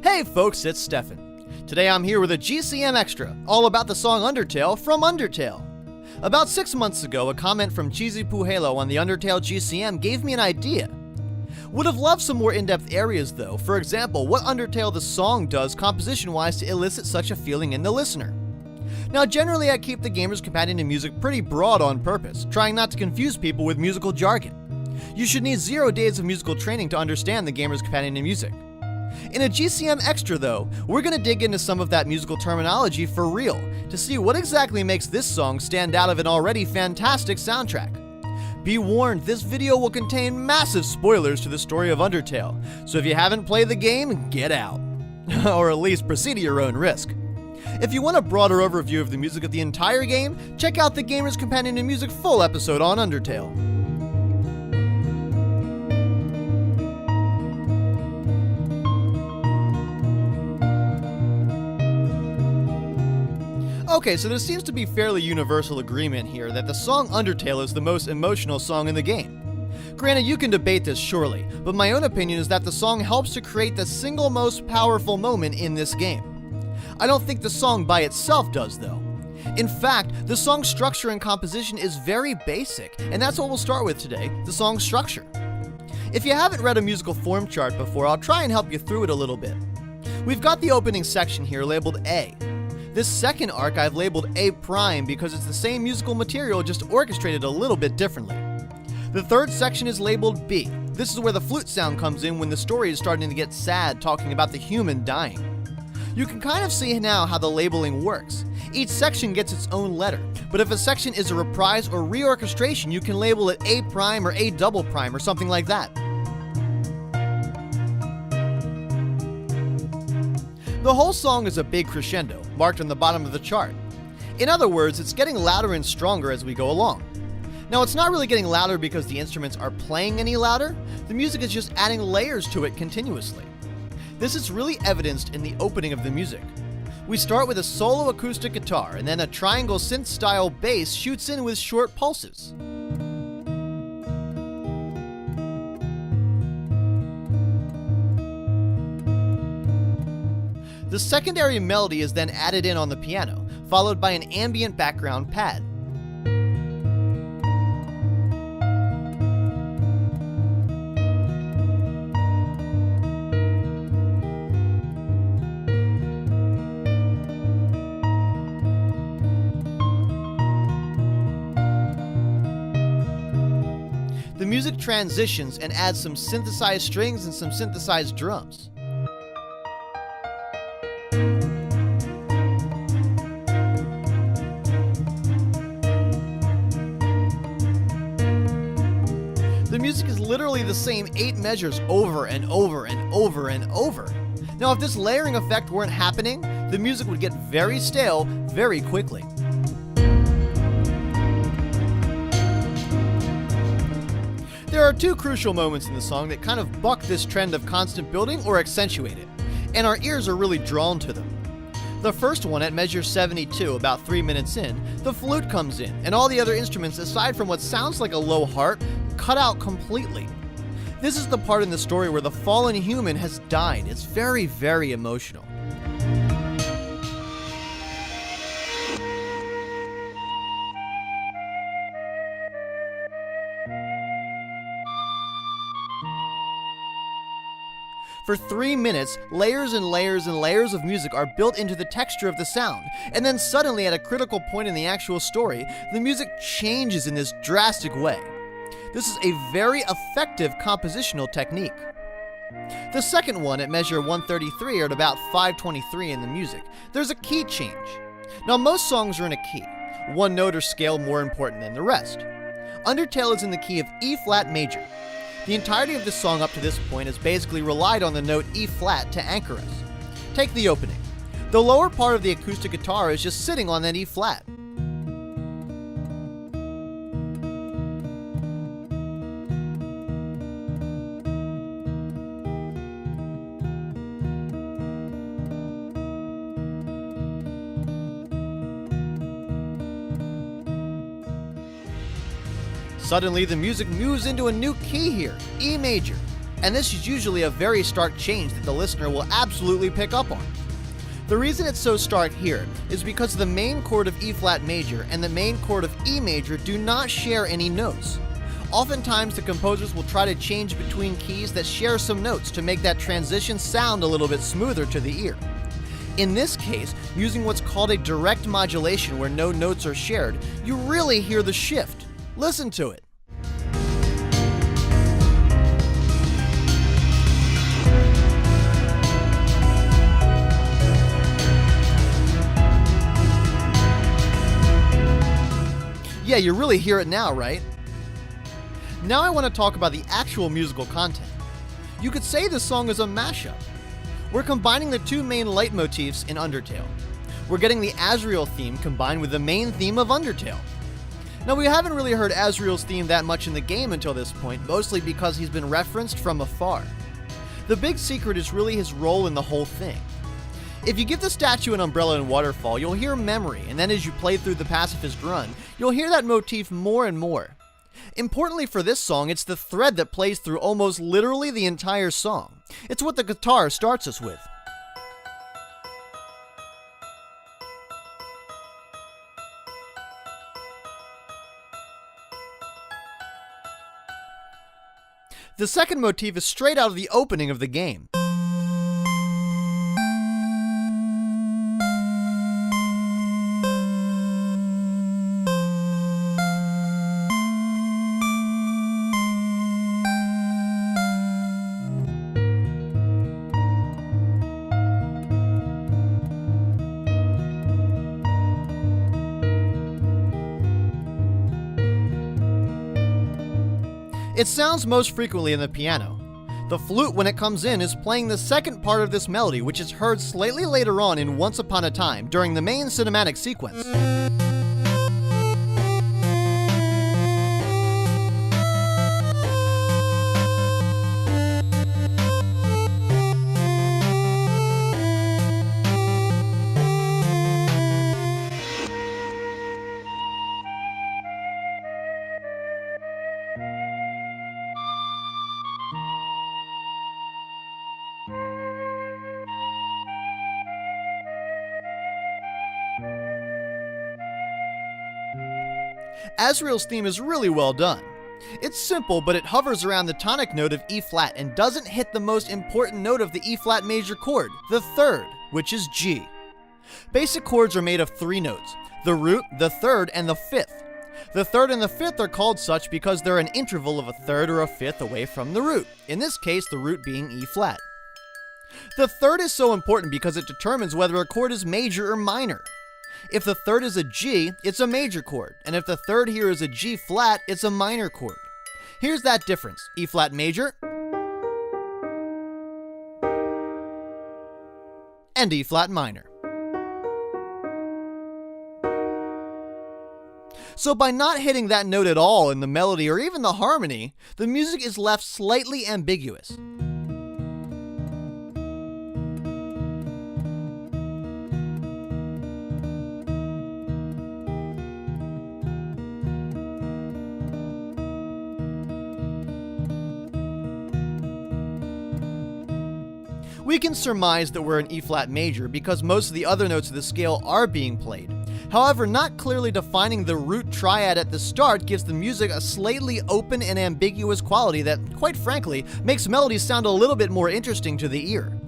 Hey folks, it's Stefan. Today I'm here with a GCM Extra, all about the song Undertale from Undertale. About 6 months ago, a comment from Cheesy Puhelo on the Undertale GCM gave me an idea. Would have loved some more in-depth areas though, for example, what Undertale the song does composition-wise to elicit such a feeling in the listener. Now generally I keep the Gamer's Companion to Music pretty broad on purpose, trying not to confuse people with musical jargon. You should need 0 days of musical training to understand the Gamer's Companion to Music. In a GCM Extra though, we're going to dig into some of that musical terminology for real, to see what exactly makes this song stand out of an already fantastic soundtrack. Be warned, this video will contain massive spoilers to the story of Undertale, so if you haven't played the game, get out. Or at least proceed at your own risk. If you want a broader overview of the music of the entire game, check out the Gamer's Companion to Music full episode on Undertale. Okay, so there seems to be fairly universal agreement here that the song Undertale is the most emotional song in the game. Granted, you can debate this surely, but my own opinion is that the song helps to create the single most powerful moment in this game. I don't think the song by itself does though. In fact, the song's structure and composition is very basic, and that's what we'll start with today, the song's structure. If you haven't read a musical form chart before, I'll try and help you through it a little bit. We've got the opening section here labeled A. This second arc I've labeled A' because it's the same musical material just orchestrated a little bit differently. The third section is labeled B. This is where the flute sound comes in when the story is starting to get sad, talking about the human dying. You can kind of see now how the labeling works. Each section gets its own letter, but if a section is a reprise or reorchestration, you can label it A' or A double prime or something like that. The whole song is a big crescendo, marked on the bottom of the chart. In other words, it's getting louder and stronger as we go along. Now, it's not really getting louder because the instruments are playing any louder, the music is just adding layers to it continuously. This is really evidenced in the opening of the music. We start with a solo acoustic guitar, and then a triangle synth-style bass shoots in with short pulses. The secondary melody is then added in on the piano, followed by an ambient background pad. The music transitions and adds some synthesized strings and some synthesized drums. The music is literally the same 8 measures over and over and over and over. Now, if this layering effect weren't happening, the music would get very stale very quickly. There are 2 crucial moments in the song that kind of buck this trend of constant building or accentuate it, and our ears are really drawn to them. The first one, at measure 72, about 3 minutes in, the flute comes in, and all the other instruments, aside from what sounds like a low harp, cut out completely. This is the part in the story where the fallen human has died. It's very, very emotional. For 3 minutes, layers and layers and layers of music are built into the texture of the sound, and then suddenly at a critical point in the actual story, the music changes in this drastic way. This is a very effective compositional technique. The second one, at measure 133 or at about 523 in the music, there's a key change. Now, most songs are in a key, one note or scale more important than the rest. Undertale is in the key of E flat major. The entirety of the song up to this point has basically relied on the note E flat to anchor us. Take the opening. The lower part of the acoustic guitar is just sitting on that E flat. Suddenly, the music moves into a new key here, E major. And this is usually a very stark change that the listener will absolutely pick up on. The reason it's so stark here is because the main chord of E flat major and the main chord of E major do not share any notes. Oftentimes the composers will try to change between keys that share some notes to make that transition sound a little bit smoother to the ear. In this case, using what's called a direct modulation where no notes are shared, you really hear the shift. Listen to it. Yeah, you really hear it now, right? Now I want to talk about the actual musical content. You could say this song is a mashup. We're combining the two main leitmotifs in Undertale. We're getting the Asriel theme combined with the main theme of Undertale. Now we haven't really heard Asriel's theme that much in the game until this point, mostly because he's been referenced from afar. The big secret is really his role in the whole thing. If you give the statue an umbrella and waterfall, you'll hear memory, and then as you play through the pacifist run, you'll hear that motif more and more. Importantly for this song, it's the thread that plays through almost literally the entire song. It's what the guitar starts us with. The second motif is straight out of the opening of the game. It sounds most frequently in the piano. The flute, when it comes in, is playing the second part of this melody, which is heard slightly later on in Once Upon a Time during the main cinematic sequence. Asriel's theme is really well done. It's simple, but it hovers around the tonic note of E flat and doesn't hit the most important note of the E flat major chord, the third, which is G. Basic chords are made of three notes: the root, the third, and the fifth. The third and the fifth are called such because they're an interval of a third or a fifth away from the root, in this case the root being E flat. The third is so important because it determines whether a chord is major or minor. If the third is a G, it's a major chord, and if the third here is a G flat, it's a minor chord. Here's that difference: E flat major and E flat minor. So by not hitting that note at all in the melody or even the harmony, the music is left slightly ambiguous. We can surmise that we're in E flat major because most of the other notes of the scale are being played. However, not clearly defining the root triad at the start gives the music a slightly open and ambiguous quality that, quite frankly, makes melodies sound a little bit more interesting to the ear.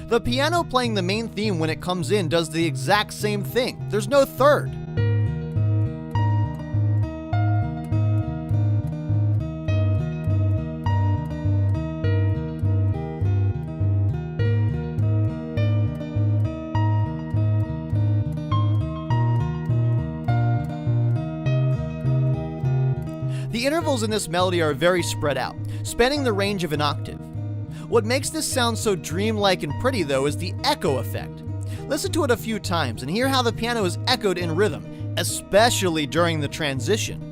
The piano playing the main theme when it comes in does the exact same thing. There's no third. The intervals in this melody are very spread out, spanning the range of an octave. What makes this sound so dreamlike and pretty, though, is the echo effect. Listen to it a few times and hear how the piano is echoed in rhythm, especially during the transition.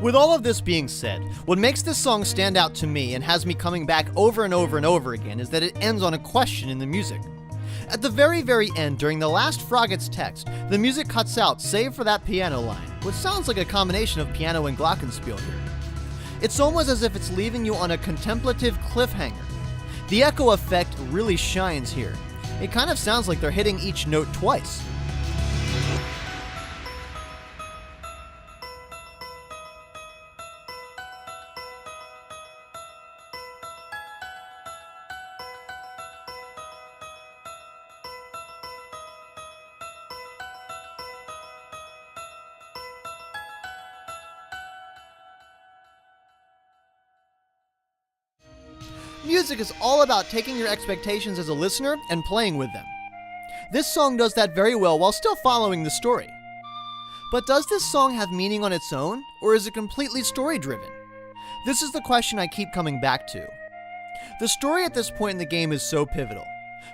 With all of this being said, what makes this song stand out to me and has me coming back over and over and over again is that it ends on a question in the music. At the very end, during the last Froggett's text, the music cuts out save for that piano line, which sounds like a combination of piano and glockenspiel here. It's almost as if it's leaving you on a contemplative cliffhanger. The echo effect really shines here. It kind of sounds like they're hitting each note twice. Music is all about taking your expectations as a listener and playing with them. This song does that very well while still following the story. But does this song have meaning on its own, or is it completely story-driven? This is the question I keep coming back to. The story at this point in the game is so pivotal.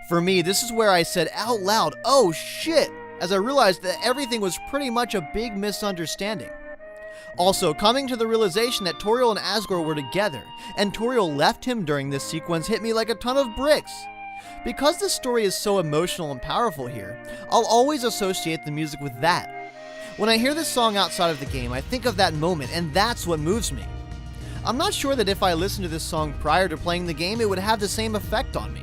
For me, this is where I said out loud, "Oh shit," as I realized that everything was pretty much a big misunderstanding. Also, coming to the realization that Toriel and Asgore were together, and Toriel left him during this sequence hit me like a ton of bricks. Because this story is so emotional and powerful here, I'll always associate the music with that. When I hear this song outside of the game, I think of that moment, and that's what moves me. I'm not sure that if I listened to this song prior to playing the game, it would have the same effect on me.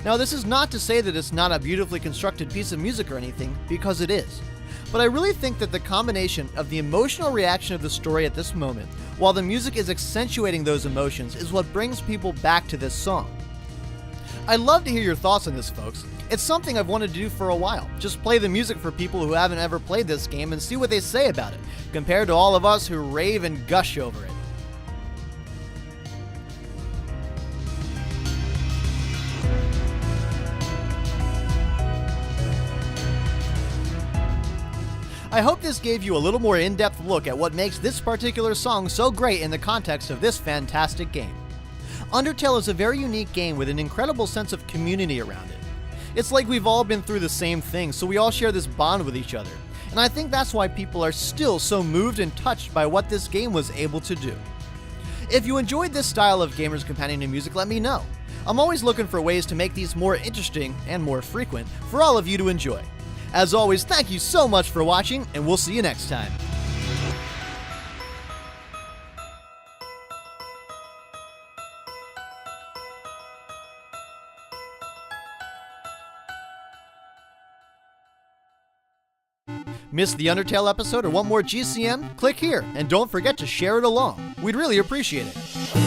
Now, this is not to say that it's not a beautifully constructed piece of music or anything, because it is. But I really think that the combination of the emotional reaction of the story at this moment, while the music is accentuating those emotions, is what brings people back to this song. I'd love to hear your thoughts on this, folks. It's something I've wanted to do for a while. Just play the music for people who haven't ever played this game and see what they say about it, compared to all of us who rave and gush over it. I hope this gave you a little more in-depth look at what makes this particular song so great in the context of this fantastic game. Undertale is a very unique game with an incredible sense of community around it. It's like we've all been through the same thing, so we all share this bond with each other. And I think that's why people are still so moved and touched by what this game was able to do. If you enjoyed this style of Gamer's Companion to Music, let me know. I'm always looking for ways to make these more interesting and more frequent for all of you to enjoy. As always, thank you so much for watching, and we'll see you next time. Missed the Undertale episode or want more GCM? Click here, and don't forget to share it along. We'd really appreciate it.